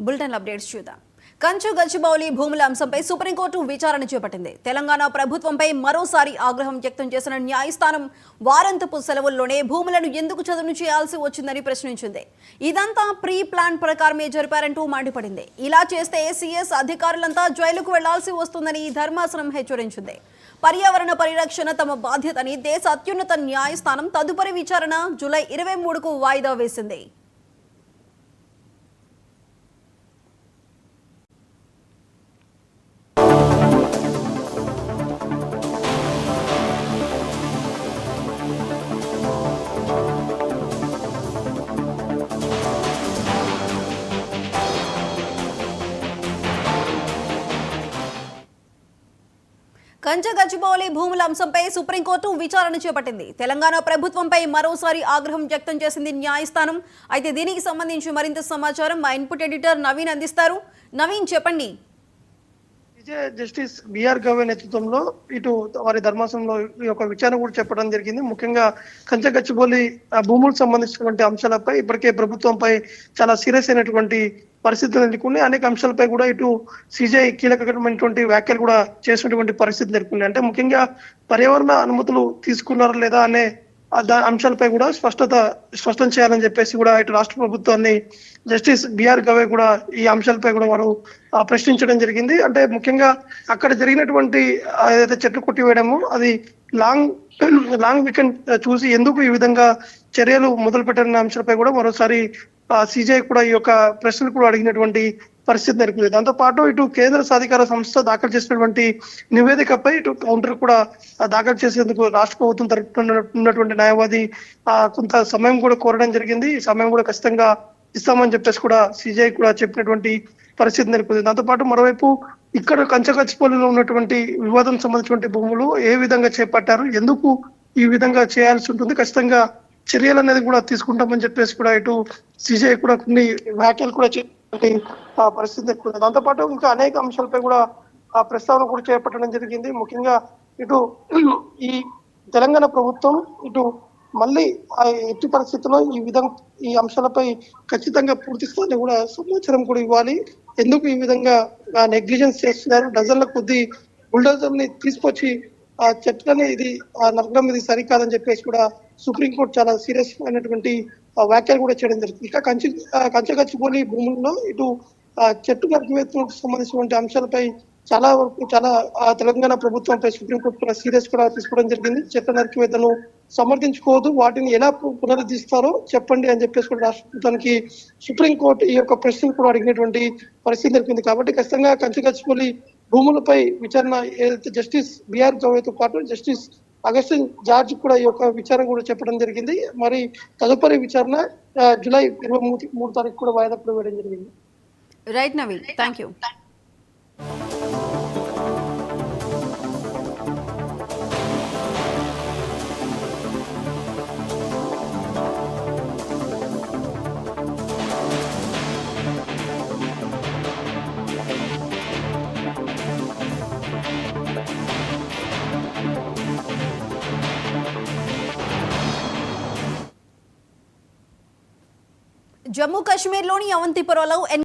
Bulletin updates చూద్దాం. కంచు గచ్చిబౌలి భూముల అంశంపై సుప్రీంకోర్టు విచారణ చేపట్టింది. తెలంగాణ ప్రభుత్వంపై మరోసారి ఆగ్రహం వ్యక్తం చేసిన న్యాయస్థానం వారాంతపు సెలవుల్లోనే భూములను ఎందుకు చదును చేయాల్సి వచ్చిందని ప్రశ్నించింది. ఇదంతా ప్రీ ప్లాన్ ప్రకారమే జరిపారంటూ మండిపడింది. ఇలా చేస్తే సీఎస్ అధికారులంతా జైలుకు వెళ్లాల్సి వస్తుందని ధర్మాసనం హెచ్చరించింది. పర్యావరణ పరిరక్షణ తమ బాధ్యతని దేశ అత్యున్నత న్యాయస్థానం తదుపరి విచారణ జూలై 23కు వాయిదా వేసింది. కంచ గచ్చిబౌలి భూముల అంశంపై సుప్రీంకోర్టు విచారణ చేపట్టింది. తెలంగాణ ప్రభుత్వంపై మరోసారి ఆగ్రహం వ్యక్తం చేసింది న్యాయస్థానం. అయితే దీనికి సంబంధించి మరింత సమాచారం మా ఇన్పుట్ ఎడిటర్ నవీన్ అందిస్తారు. నవీన్, చెప్పండి. జస్టిస్ బిఆర్ గవే నేతృత్వంలో ఇటు వారి ధర్మాసనంలో ఈ యొక్క విచారణ కూడా చెప్పడం జరిగింది. ముఖ్యంగా కంచ గచ్చిబౌలి భూములకు సంబంధించినటువంటి అంశాలపై ఇప్పటికే ప్రభుత్వంపై చాలా సీరియస్ అయినటువంటి పరిస్థితులు ఎదుర్కొన్నాయి. అనేక అంశాలపై కూడా ఇటు సిజై కీలకమైనటువంటి వ్యాఖ్యలు కూడా చేసినటువంటి పరిస్థితులు ఎదుర్కొన్నాయి. అంటే ముఖ్యంగా పర్యావరణ అనుమతులు తీసుకున్నారా లేదా అనే అంశాలపై కూడా స్పష్టం చేయాలని చెప్పేసి కూడా ఇటు రాష్ట్ర ప్రభుత్వాన్ని జస్టిస్ బిఆర్ గవే కూడా ఈ అంశాలపై కూడా వారు ప్రశ్నించడం జరిగింది. అంటే ముఖ్యంగా అక్కడ జరిగినటువంటి ఏదైతే చెట్లు కొట్టివేయడము అది లాంగ్ వీకెండ్ చూసి ఎందుకు ఈ విధంగా చర్యలు మొదలు పెట్టిన అంశాలపై కూడా మరోసారి సిజై కూడా ఈ యొక్క ప్రశ్నలు కూడా అడిగినటువంటి పరిస్థితి నెలకొంది. దాంతో పాటు ఇటు కేంద్ర సాధికార సంస్థ దాఖలు చేసినటువంటి నివేదికపై ఇటు కౌంటర్ కూడా దాఖలు చేసేందుకు రాష్ట్ర ప్రభుత్వం తరపున ఉన్నటువంటి న్యాయవాది కొంత సమయం కూడా కోరడం జరిగింది. ఈ సమయం కూడా ఖచ్చితంగా ఇస్తామని చెప్పేసి కూడా సిజై కూడా చెప్పినటువంటి పరిస్థితి నెలకొంది. దాంతో పాటు మరోవైపు ఇక్కడ కంచగచ్చిబౌలిలో ఉన్నటువంటి వివాదం సంబంధించినటువంటి భూములు ఏ విధంగా చేపట్టారు, ఎందుకు ఈ విధంగా చేయాల్సి ఉంటుంది, ఖచ్చితంగా చర్యలు అనేది కూడా తీసుకుంటామని చెప్పేసి కూడా ఇటు సిజై కూడా కొన్ని వ్యాఖ్యలు కూడా పరిస్థితి ఎక్కువ. దాంతోపాటు ఇంకా అనేక అంశాలపై కూడా ఆ ప్రస్తావన కూడా చేపట్టడం జరిగింది. ముఖ్యంగా ఇటు ఈ తెలంగాణ ప్రభుత్వం ఇటు మళ్ళీ ఎట్టి పరిస్థితుల్లో ఈ అంశాలపై ఖచ్చితంగా పూర్తి స్థాయిలో కూడా సమాచారం కూడా ఇవ్వాలి. ఎందుకు ఈ విధంగా నెగ్లిజెన్స్ చేస్తున్నారు, డజన్ల కొద్ది బుల్డోజర్ ని తీసుకొచ్చి ఆ చెట్లని ఇది నరకడం ఇది సరికాదని చెప్పేసి కూడా సుప్రీంకోర్టు చాలా సీరియస్ అయినటువంటి వ్యాఖ్యలు కూడా చేయడం జరుగుతుంది. ఇక కంచ గచ్చిబౌలి భూముల్లో ఇటు చెట్టు నరికివేతలకు సంబంధించినటువంటి అంశాలపై చాలా తెలంగాణ ప్రభుత్వంపై సుప్రీంకోర్టు కూడా సీరియస్ కూడా తీసుకోవడం జరిగింది. చెట్ల నరికివేతను సమర్థించుకోవద్దు, వాటిని ఎలా పునరుద్ధరిస్తారో చెప్పండి అని చెప్పేసి కూడా రాష్ట్ర ప్రభుత్వానికి సుప్రీంకోర్టు ఈ యొక్క ప్రశ్నలు కూడా అడిగినటువంటి పరిస్థితి జరిగింది. కాబట్టి ఖచ్చితంగా కంచ గచ్చిబౌలి భూములపై విచారణ ఏదైతే జస్టిస్ బిఆర్ గవేతో పాటు జస్టిస్ అగస్టిన్ జార్జ్ కూడా ఈ యొక్క విచారణ కూడా చెప్పడం జరిగింది. మరి తదుపరి విచారణ జూలై 23 తారీఖు కూడా వాయిదా కూడా వేయడం జరిగింది. Right Naveen, thank you. Jammu కాశ్మీర్లోని అవంతిపురలో